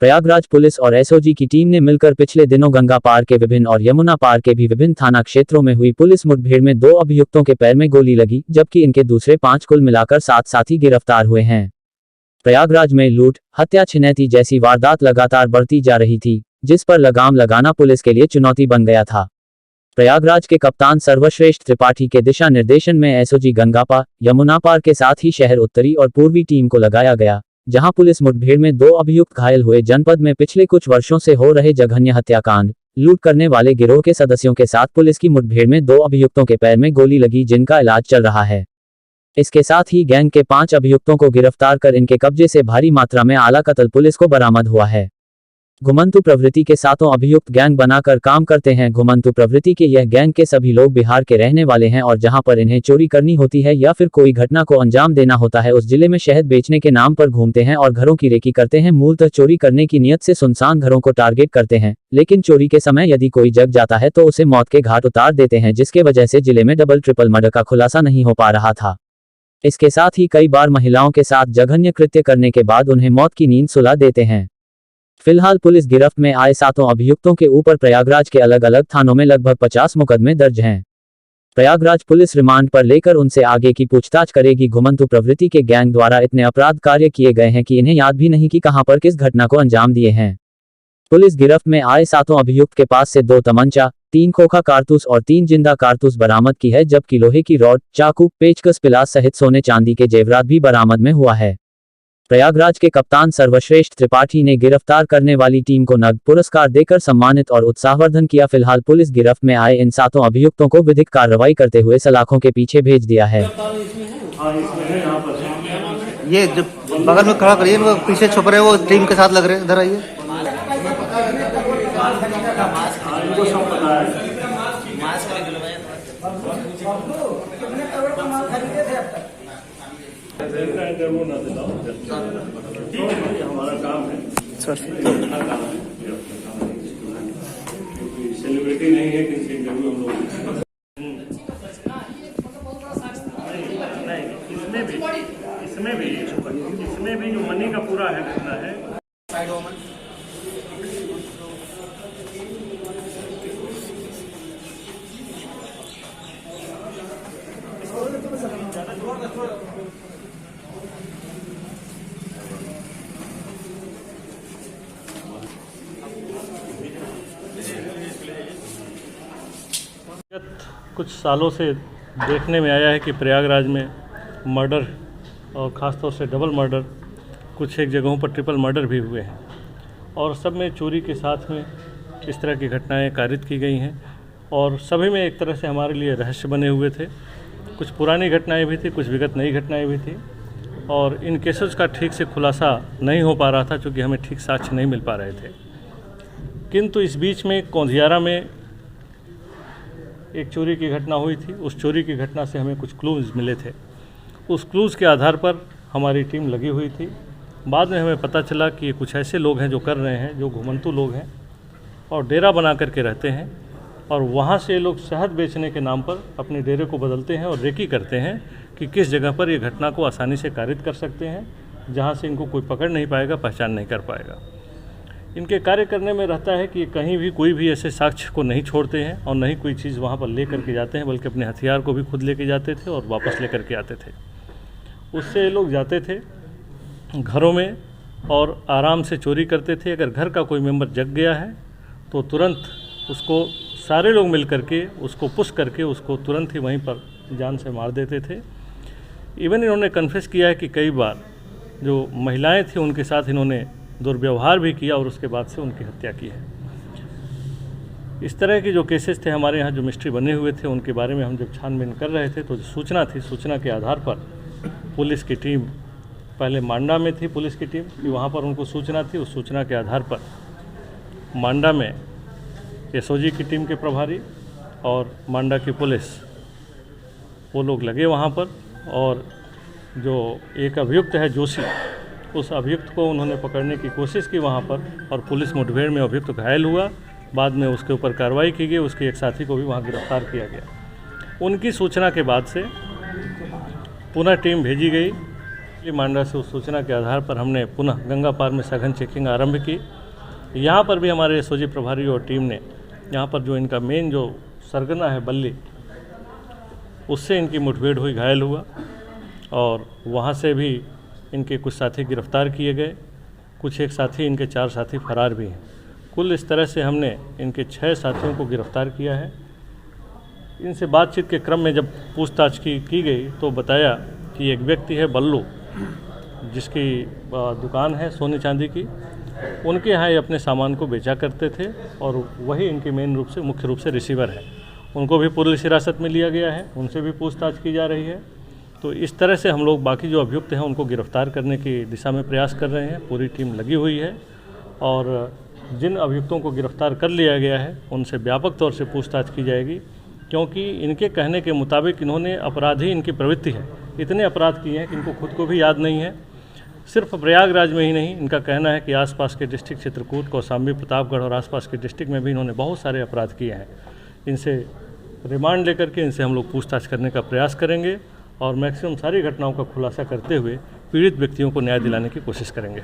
Prayagraj police और SOG की team ने मिलकर पिछले दिनों गंगा पार के विभिन्न और यमुना पार के भी विभिन्न थाना क्षेत्रों में हुई पुलिस मुठभेड़ में 2 अभियुक्तों के पैर में गोली लगी, जबकि इनके दूसरे 5 कुल मिलाकर 7 साथी गिरफ्तार हुए हैं। प्रयागराज में लूट, हत्या, छिनैती जैसी वारदात लगातार बढ़ती जा रही थी, जिस पर लगाम लगाना पुलिस के लिए चुनौती बन गया था। प्रयागराज के कप्तान सर्वश्रेष्ठ त्रिपाठी के दिशा निर्देशन में एसओजी गंगापार, यमुना पार के साथ ही शहर उत्तरी और पूर्वी टीम को लगाया गया, जहां पुलिस मुठभेड़ में 2 अभियुक्त घायल हुए। जनपद में पिछले कुछ वर्षों से हो रहे जघन्य हत्याकांड, लूट करने वाले गिरोह के सदस्यों के साथ पुलिस की मुठभेड़ में 2 अभियुक्तों के पैर में गोली लगी, जिनका इलाज चल रहा है। इसके साथ ही गैंग के 5 अभियुक्तों को गिरफ्तार कर इनके कब्जे से भारी मात्रा में आला कत्ल पुलिस को बरामद हुआ है। घुमंतु प्रवृत्ति के 7 अभियुक्त गैंग बनाकर काम करते हैं। घुमंतु प्रवृत्ति के यह गैंग के सभी लोग बिहार के रहने वाले हैं और जहां पर इन्हें चोरी करनी होती है या फिर कोई घटना को अंजाम देना होता है, उस जिले में शहद बेचने के नाम पर घूमते हैं और घरों की रेकी करते हैं। मूलतः चोरी करने की नियत से सुनसान घरों को टारगेट करते हैं, लेकिन चोरी के समय यदि कोई जग जाता है तो उसे मौत के घाट उतार देते हैं, जिसके वजह से जिले में डबल ट्रिपल मर्डर का खुलासा नहीं हो पा रहा था। इसके साथ ही कई बार महिलाओं के साथ जघन्य कृत्य करने के बाद उन्हें मौत की नींद सुला देते हैं। फिलहाल पुलिस गिरफ्त में आए 7 अभियुक्तों के ऊपर प्रयागराज के अलग अलग थानों में लगभग 50 मुकदमे दर्ज हैं। प्रयागराज पुलिस रिमांड पर लेकर उनसे आगे की पूछताछ करेगी। घुमंतु प्रवृत्ति के गैंग द्वारा इतने अपराध कार्य किए गए हैं कि इन्हें याद भी नहीं कि कहां पर किस घटना को अंजाम दिए हैं। पुलिस गिरफ्त में आए 7 अभियुक्त के पास से 2 तमंचा, 3 खोखा कारतूस और 3 जिंदा कारतूस बरामद की है, जबकि लोहे की रॉड, चाकू, पेचकस, पिलास सहित सोने चांदी के जेवरात भी बरामद में हुआ है। प्रयागराज के कप्तान सर्वश्रेष्ठ त्रिपाठी ने गिरफ्तार करने वाली टीम को नगद पुरस्कार देकर सम्मानित और उत्साहवर्धन किया। फिलहाल पुलिस गिरफ्त में आए इन 7 अभियुक्तों को विधिक कार्रवाई करते हुए सलाखों के पीछे भेज दिया है। ये जो बगल में खड़ा करिए, वो पीछे छुप रहे, वो टीम के साथ लग रहे, इधर आइए। हमारा काम है सर, सेलिब्रिटी नहीं है किसी इंटरव्यू हम लोग। इसमें भी जो मनी का पूरा है कितना है। कुछ सालों से देखने में आया है कि प्रयागराज में मर्डर और ख़ासतौर से डबल मर्डर, कुछ एक जगहों पर ट्रिपल मर्डर भी हुए हैं और सब में चोरी के साथ में इस तरह की घटनाएं कारित की गई हैं और सभी में एक तरह से हमारे लिए रहस्य बने हुए थे। कुछ पुरानी घटनाएं भी थी, कुछ विगत नई घटनाएं भी थी और इन केसेस का ठीक से खुलासा नहीं हो पा रहा था क्योंकि हमें ठीक साक्ष्य नहीं मिल पा रहे थे। किंतु इस बीच में कौंधियारा में एक चोरी की घटना हुई थी। उस चोरी की घटना से हमें कुछ क्लूज़ मिले थे। उस क्लूज़ के आधार पर हमारी टीम लगी हुई थी। बाद में हमें पता चला कि ये कुछ ऐसे लोग हैं जो कर रहे हैं, जो घुमंतु लोग हैं और डेरा बना करके रहते हैं और वहाँ से लोग शहद बेचने के नाम पर अपने डेरे को बदलते हैं और रेकी करते हैं कि किस जगह पर ये घटना को आसानी से कारित कर सकते हैं, जहाँ से इनको कोई पकड़ नहीं पाएगा, पहचान नहीं कर पाएगा। इनके कार्य करने में रहता है कि कहीं भी कोई भी ऐसे साक्ष्य को नहीं छोड़ते हैं और नहीं कोई चीज़ वहाँ पर ले करके जाते हैं, बल्कि अपने हथियार को भी खुद लेके जाते थे और वापस लेकर के आते थे। उससे ये लोग जाते थे घरों में और आराम से चोरी करते थे। अगर घर का कोई मेंबर जग गया है तो तुरंत उसको सारे लोग मिल करके उसको पुश करके उसको तुरंत ही वहीं पर जान से मार देते थे। इवन इन्होंने कन्फेस किया है कि कई बार जो महिलाएं थी उनके साथ इन्होंने दुर्व्यवहार भी किया और उसके बाद से उनकी हत्या की है। इस तरह के जो केसेस थे हमारे यहाँ, जो मिस्ट्री बने हुए थे, उनके बारे में हम जब छानबीन कर रहे थे तो सूचना थी, सूचना के आधार पर पुलिस की टीम, पहले मांडा में थी पुलिस की टीम कि वहाँ पर उनको सूचना थी। उस सूचना के आधार पर मांडा में एसओजी की टीम के प्रभारी और मांडा की पुलिस, वो लोग लगे वहाँ पर और जो एक अभियुक्त है जोशी, उस अभियुक्त को उन्होंने पकड़ने की कोशिश की वहाँ पर और पुलिस मुठभेड़ में अभियुक्त घायल हुआ। बाद में उसके ऊपर कार्रवाई की गई, उसके एक साथी को भी वहाँ गिरफ्तार किया गया। उनकी सूचना के बाद से पुनः टीम भेजी गई मांडा से उस सूचना के आधार पर हमने पुनः गंगा पार में सघन चेकिंग आरंभ की। यहाँ पर भी हमारे एसओजी प्रभारी और टीम ने यहाँ पर जो इनका मेन जो सरगना है बल्ली, उससे इनकी मुठभेड़ हुई, घायल हुआ और वहाँ से भी इनके कुछ साथी गिरफ्तार किए गए। कुछ एक साथी, इनके 4 साथी फरार भी हैं। कुल इस तरह से हमने इनके 6 साथियों को गिरफ्तार किया है। इनसे बातचीत के क्रम में जब पूछताछ की गई तो बताया कि एक व्यक्ति है बल्लू, जिसकी दुकान है सोने चांदी की, उनके यहाँ ये अपने सामान को बेचा करते थे और वही इनके मुख्य रूप से रिसीवर है। उनको भी पुलिस हिरासत में लिया गया है, उनसे भी पूछताछ की जा रही है। तो इस तरह से हम लोग बाकी जो अभियुक्त हैं उनको गिरफ्तार करने की दिशा में प्रयास कर रहे हैं। पूरी टीम लगी हुई है और जिन अभियुक्तों को गिरफ्तार कर लिया गया है उनसे व्यापक तौर से पूछताछ की जाएगी, क्योंकि इनके कहने के मुताबिक इन्होंने अपराधी, इनकी प्रवृत्ति है, इतने अपराध किए हैं कि इनको खुद को भी याद नहीं है। सिर्फ प्रयागराज में ही नहीं, इनका कहना है कि आसपास के डिस्ट्रिक्ट चित्रकूट, कौशाम्बी, प्रतापगढ़ और आसपास के डिस्ट्रिक्ट में भी इन्होंने बहुत सारे अपराध किए हैं। इनसे रिमांड लेकर के इनसे हम लोग पूछताछ करने का प्रयास करेंगे और मैक्सिमम सारी घटनाओं का खुलासा करते हुए पीड़ित व्यक्तियों को न्याय दिलाने की कोशिश करेंगे।